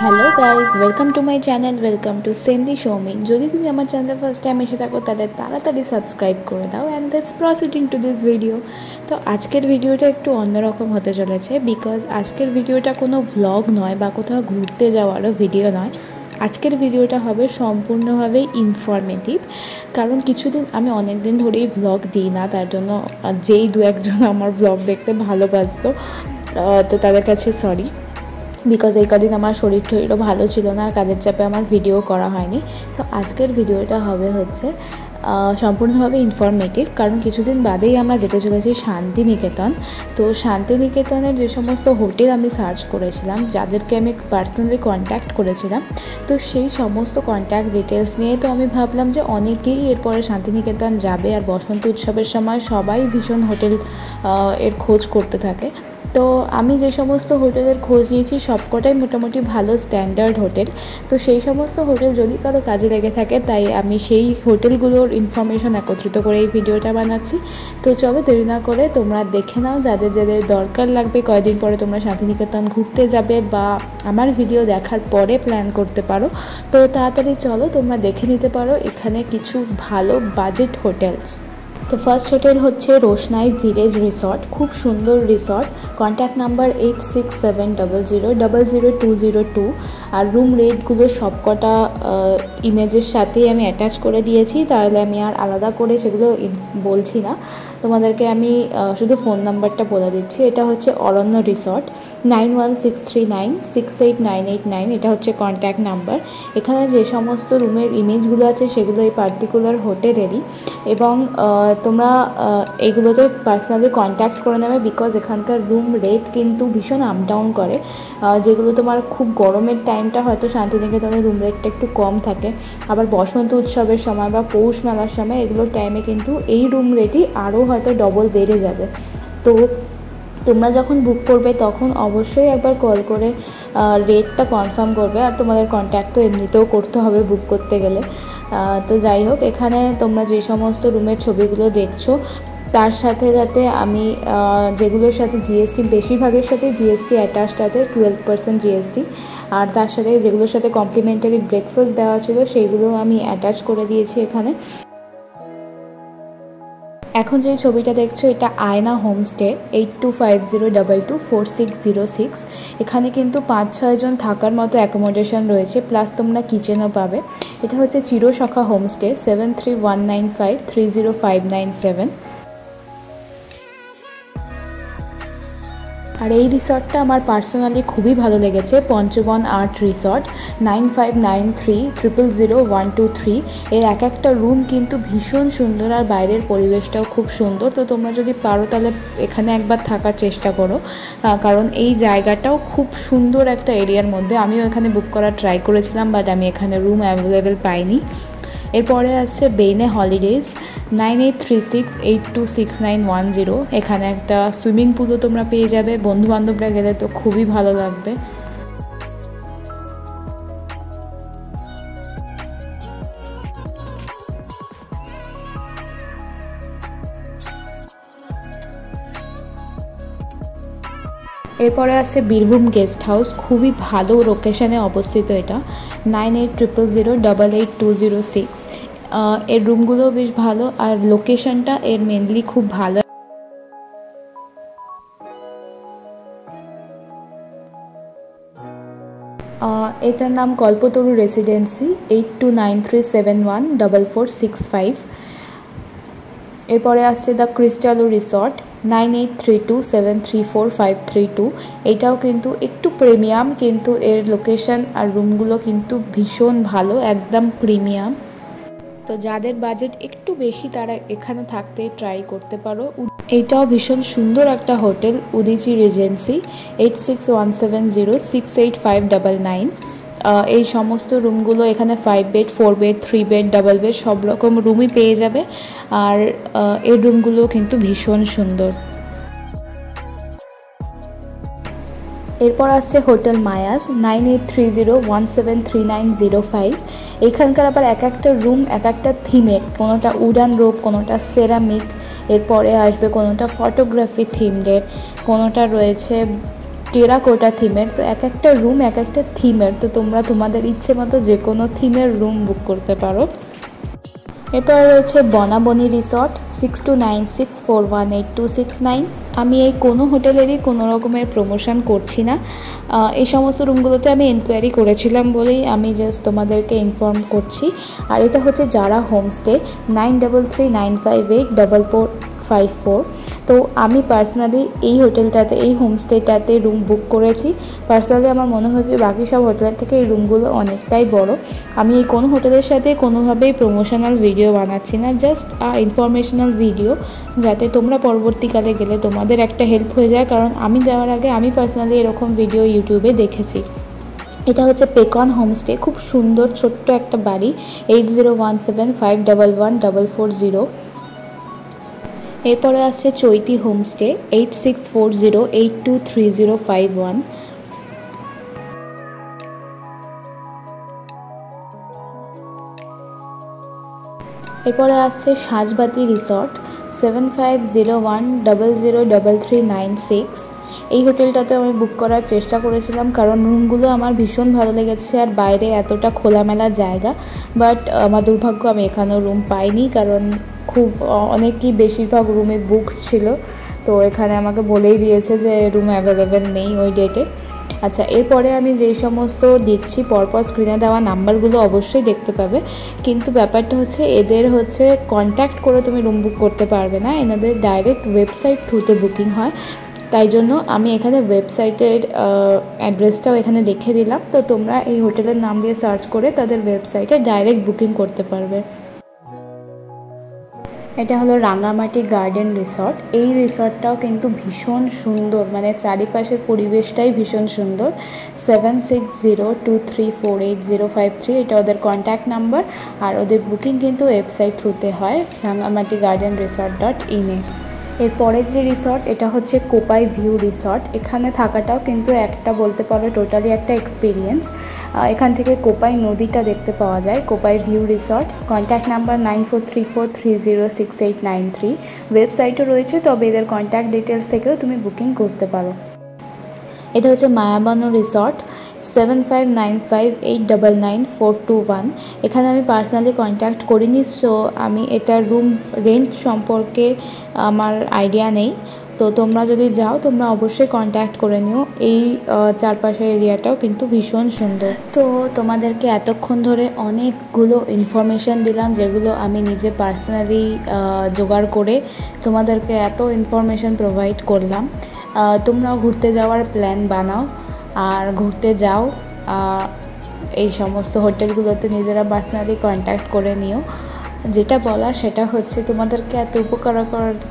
Hello guys, welcome to my channel, welcome to সেন্দি শোমি। যদি তুমি আমার চ্যানেলে ফার্স্ট টাইম এসে থাকো তাহলে তাড়াতাড়ি সাবস্ক্রাইব করে দাও and let's proceeding to this video. তো আজকের ভিডিওটা একটু অন্যরকম হতে চলেছে বিকজ আজকের ভিডিওটা কোনো ভ্লগ নয় বা কোথাও ঘুরতে যাওয়ারও ভিডিও নয়। আজকের ভিডিওটা হবে সম্পূর্ণভাবেই ইনফরমেটিভ, কারণ কিছুদিন আমি অনেক দিন ধরেই ভ্লগ দিই না, তার জন্য যেই দু একজন আমার ভ্লগ দেখতে ভালোবাসতো তো তাদের কাছে সরি, বিকজ এই কদিন আমার শরীরও ভালো ছিল না আর কাজের চাপে আমার ভিডিও করা হয়নি। তো আজকের ভিডিওটা হবে হচ্ছে সম্পূর্ণভাবে ইনফরমেটিভ, কারণ কিছুদিন বাদেই আমরা যেতে চলেছি শান্তিনিকেতন। তো শান্তিনিকেতনের যে সমস্ত হোটেল আমি সার্চ করেছিলাম, যাদেরকে আমি পার্সোনালি কন্ট্যাক্ট করেছিলাম, তো সেই সমস্ত কন্ট্যাক্ট ডিটেলস নিয়ে তো আমি ভাবলাম যে অনেকেই এরপরে শান্তিনিকেতন যাবে আর বসন্ত উৎসবের সময় সবাই ভীষণ হোটেল এর খোঁজ করতে থাকে। তো আমি যে সমস্ত হোটেলের খোঁজ নিয়েছি সবকটাই মোটামুটি ভালো স্ট্যান্ডার্ড হোটেল। তো সেই সমস্ত হোটেল যদি কারো কাজে লেগে থাকে, তাই আমি সেই হোটেলগুলোর ইনফরমেশন একত্রিত করে এই ভিডিওটা বানাচ্ছি। তো চলো দেরি না করে তোমরা দেখে নাও, যাদের যাদের দরকার লাগবে, কয়েকদিন পরে তোমরা শান্তিনিকেতন ঘুরতে যাবে বা আমার ভিডিও দেখার পরে প্ল্যান করতে পারো। তো তাড়াতাড়ি চলো তোমরা দেখে নিতে পারো এখানে কিছু ভালো বাজেট হোটেলস। তো ফার্স্ট হোটেল হচ্ছে রোশনাই ভিলেজ রিসর্ট, খুব সুন্দর রিসর্ট। কন্ট্যাক্ট নাম্বার 8670000202 আর রুম রেটগুলো সবকটা ইমেজের সাথেই আমি অ্যাটাচ করে দিয়েছি, তাহলে আমি আর আলাদা করে সেগুলো বলছি না, তোমাদেরকে আমি শুধু ফোন নাম্বারটা বলে দিচ্ছি। এটা হচ্ছে অরণ্য রিসর্ট, 9163968989, এটা হচ্ছে কন্ট্যাক্ট নাম্বার। এখানে যে সমস্ত রুমের ইমেজগুলো আছে সেগুলো এই পার্টিকুলার হোটেলেরই, এবং তোমরা এইগুলোতে পার্সোনালি কন্ট্যাক্ট করে নেবে বিকজ এখানকার রুম রেট কিন্তু ভীষণ আপ ডাউন করে। যেগুলো তোমার খুব গরমের টাইমটা হয়তো শান্তিনিকেতনের রুম রেটটা একটু কম থাকে, আবার বসন্ত উৎসবের সময় বা পৌষ মেলার সময় এগুলোর টাইমে কিন্তু এই রুম রেটই আরও হয়তো ডবল বেড়ে যাবে। তো তোমরা যখন বুক করবে তখন অবশ্যই একবার কল করে রেটটা কনফার্ম করবে, আর তোমাদের কন্ট্যাক্ট তো এমনিতেও করতে হবে বুক করতে গেলে। তো যাই হোক, এখানে তোমরা যে সমস্ত রুমের ছবিগুলো দেখছো তার সাথে সাথে আমি যেগুলোর সাথে জিএসটি, বেশিরভাগের সাথে জিএসটি অ্যাটাচড আছে, 12% জিএসটি, আর তার সাথে যেগুলোর সাথে কমপ্লিমেন্টারি ব্রেকফাস্ট দেওয়া ছিল সেইগুলো আমি অ্যাটাচ করে দিয়েছি এখানে। এখন যে ছবিটা দেখছো এটা আয়না হোমস্টে, 8250224606। এখানে কিন্তু 5-6 জন থাকার মতো অ্যাকোমোডেশন রয়েছে, প্লাস তোমরা কিচেনও পাবে। এটা হচ্ছে চিরসখা হোমস্টে, 7319530597। আর এই রিসর্টটা আমার পার্সোনালি খুবই ভালো লেগেছে, পঞ্চবন আর্ট রিসর্ট, 9593000123। এর এক একটা রুম কিন্তু ভীষণ সুন্দর আর বাইরের পরিবেশটাও খুব সুন্দর। তো তোমরা যদি পারো তাহলে এখানে একবার থাকার চেষ্টা করো, কারণ এই জায়গাটাও খুব সুন্দর একটা এরিয়ার মধ্যে। আমিও এখানে বুক করার ট্রাই করেছিলাম, বাট আমি এখানে রুম অ্যাভেলেবেল পাইনি। এরপরে আসছে বেইনে হলিডেজ, 9836826910। এখানে একটা সুইমিং পুলও তোমরা পেয়ে যাবে, বন্ধুবান্ধবরা গেলে তো খুবই ভালো লাগবে। এরপরে আছে বীরভূম গেস্ট হাউস, খুবই ভালো লোকেশানে অবস্থিত এটা, 9800088206। এর রুমগুলোও বেশ ভালো আর লোকেশনটা এর মেনলি খুব ভালো। এটার নাম কল্পতরু রেসিডেন্সি, 8293714465। এরপরে আসছে দ্য ক্রিস্টালো রিসর্ট, 9832734532। এটাও কিন্তু একটু প্রিমিয়াম, কিন্তু এর লোকেশন আর রুমগুলো কিন্তু ভীষণ ভালো, একদম প্রিমিয়াম। তো যাদের বাজেট একটু বেশি তারা এখানে থাকতে ট্রাই করতে পারো। এইটাও ভীষণ সুন্দর একটা হোটেল, উদিচি রিজেন্সি, 8617068599। এই সমস্ত রুমগুলো এখানে 5 bed, 4 bed, 3 bed, double bed সব রকম রুমই পেয়ে যাবে, আর এই রুমগুলো কিন্তু ভীষণ সুন্দর। এরপর আসছে হোটেল মায়াস, 9830173905। এখানকার আবার এক একটা রুম এক একটা থিমের, কোনোটা উডান রোপ, কোনোটা সেরামিক, এরপরে আসবে কোনোটা ফটোগ্রাফি থিমডের, কোনোটা রয়েছে টেরাকোটা থিমের। তো এক একটা রুম এক একটা থিমের, তো তোমরা তোমাদের ইচ্ছে মতো যে কোনো থিমের রুম বুক করতে পারো। এরপর রয়েছে বনাবনি রিসর্ট 6296418269। আমি এই কোনো হোটেলেরই কোনো রকমের প্রমোশন করছি না, এই সমস্ত রুমগুলোতে আমি এনকোয়ারি করেছিলাম বলেই আমি জাস্ট তোমাদেরকে ইনফর্ম করছি। আর এটা হচ্ছে যারা হোমস্টে 9339584454। তো আমি পার্সোনালি এই হোটেলটাতে, এই হোমস্টেটাতে রুম বুক করেছি। পার্সোনালি আমার মনে হয়েছে বাকি সব হোটেলের থেকে এই রুমগুলো অনেকটাই বড়। আমি এই কোনো হোটেলের সাথে কোনোভাবেই প্রমোশনাল ভিডিও বানাচ্ছি না, জাস্ট ইনফরমেশনাল ভিডিও, যাতে তোমরা পরবর্তীকালে গেলে তোমাদের একটা হেল্প হয়ে যায়। কারণ আমি যাওয়ার আগে আমি পার্সোনালি এরকম ভিডিও ইউটিউবে দেখেছি। এটা হচ্ছে পেকন হোমস্টে, খুব সুন্দর ছোট্ট একটা বাড়ি। 8017511440। এরপরে আসছে চৈতি হোমস্টে 8640823051। এরপরে আসছে সাজবাতি রিসর্ট 7501003396। এই হোটেলটাতে আমি বুক করার চেষ্টা করেছিলাম, কারণ রুমগুলো আমার ভীষণ ভালো লেগেছে আর বাইরে এতটা খোলামেলা জায়গা। বাট আমার দুর্ভাগ্য, আমি এখানেও রুম পাইনি, কারণ খুব অনেকই বেশিরভাগ রুমে বুক ছিল। তো এখানে আমাকে বলেই দিয়েছে যে রুম অ্যাভেলেবেল নেই ওই ডেটে। আচ্ছা, এরপরে আমি যেই সমস্ত দিচ্ছি পরপর স্ক্রিনে দেওয়া নাম্বারগুলো অবশ্যই দেখতে পাবে, কিন্তু ব্যাপারটা হচ্ছে এদের হচ্ছে কন্ট্যাক্ট করে তুমি রুম বুক করতে পারবে না, এনাদের ডাইরেক্ট ওয়েবসাইট থ্রুতে বুকিং হয়। তাই জন্য আমি এখানে ওয়েবসাইটের অ্যাড্রেসটাও এখানে লিখে দিলাম। তো তোমরা এই হোটেলের নাম দিয়ে সার্চ করে তাদের ওয়েবসাইটে ডাইরেক্ট বুকিং করতে পারবে। এটা হলো রাঙামাটি গার্ডেন রিসর্ট। এই রিসর্টটাও কিন্তু ভীষণ সুন্দর, মানে চারিপাশের পরিবেশটাই ভীষণ সুন্দর। 7602348053 এটা ওদের কন্ট্যাক্ট নাম্বার। আর ওদের বুকিং কিন্তু ওয়েবসাইট থ্রুতে হয়, রাঙামাটি গার্ডেন রিসর্ট.in-এ। এরপরের যে রিসর্ট, এটা হচ্ছে কোপাই ভিউ রিসর্ট। এখানে থাকাটাও কিন্তু একটা বলতে পারো টোটালি একটা এক্সপিরিয়েন্স। এখান থেকে কোপাই নদীটা দেখতে পাওয়া যায়। Kopai view resort, contact number 9434306893। ওয়েবসাইটও রয়েছে, তবে এদের কন্ট্যাক্ট ডিটেলস থেকেও তুমি বুকিং করতে পারো। এটা হচ্ছে মায়াবানু রিসর্ট 7595899421। এখানে আমি পার্সোনালি কন্ট্যাক্ট করিনি, সো আমি এটার রুম রেন্ট সম্পর্কে আমার আইডিয়া নেই। তো তোমরা যদি যাও তোমরা অবশ্যই কন্ট্যাক্ট করে নিও। এই চারপাশের এরিয়াটাও কিন্তু ভীষণ সুন্দর। তো তোমাদেরকে এতক্ষণ ধরে অনেকগুলো ইনফরমেশান দিলাম, যেগুলো আমি নিজে পার্সোনালি জোগাড় করে তোমাদেরকে এত ইনফরমেশান প্রোভাইড করলাম। তোমরাও ঘুরতে যাওয়ার প্ল্যান বানাও আর ঘুরতে যাও। এই সমস্ত হোটেলগুলোতে নিজেরা পার্সোনালি কন্ট্যাক্ট করে নিও। যেটা বলা সেটা হচ্ছে তোমাদেরকে এত উপকার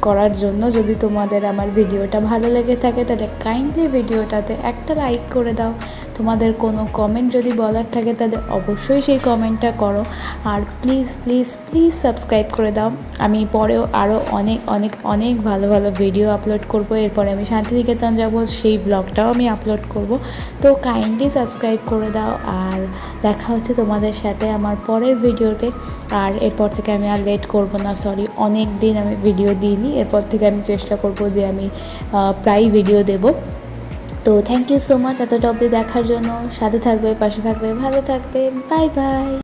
করার জন্য, যদি তোমাদের আমার ভিডিওটা ভালো লেগে থাকে তাহলে কাইন্ডলি ভিডিওটাতে একটা লাইক করে দাও। তোমাদের কোনো কমেন্ট যদি বলার থাকে তাহলে অবশ্যই সেই কমেন্টটা করো। আর প্লিজ প্লিজ প্লিজ সাবস্ক্রাইব করে দাও। আমি পরেও আরও অনেক অনেক অনেক ভালো ভালো ভিডিও আপলোড করব। এরপরে আমি শান্তিনিকেতন যাব, সেই ব্লগটাও আমি আপলোড করব। তো কাইন্ডলি সাবস্ক্রাইব করে দাও। আর দেখা হচ্ছে তোমাদের সাথে আমার পরের ভিডিওতে। আর এরপর থেকে আমি আর লেট করব না, সরি অনেক দিন আমি ভিডিও দিইনি। এরপর থেকে আমি চেষ্টা করব যে আমি প্রায় ভিডিও দেব। তো থ্যাংক ইউ সো মাচ এতটা অবধি দেখার জন্য। সাথে থাকবে, পাশে থাকবে, ভালো থাকবে। Bye bye.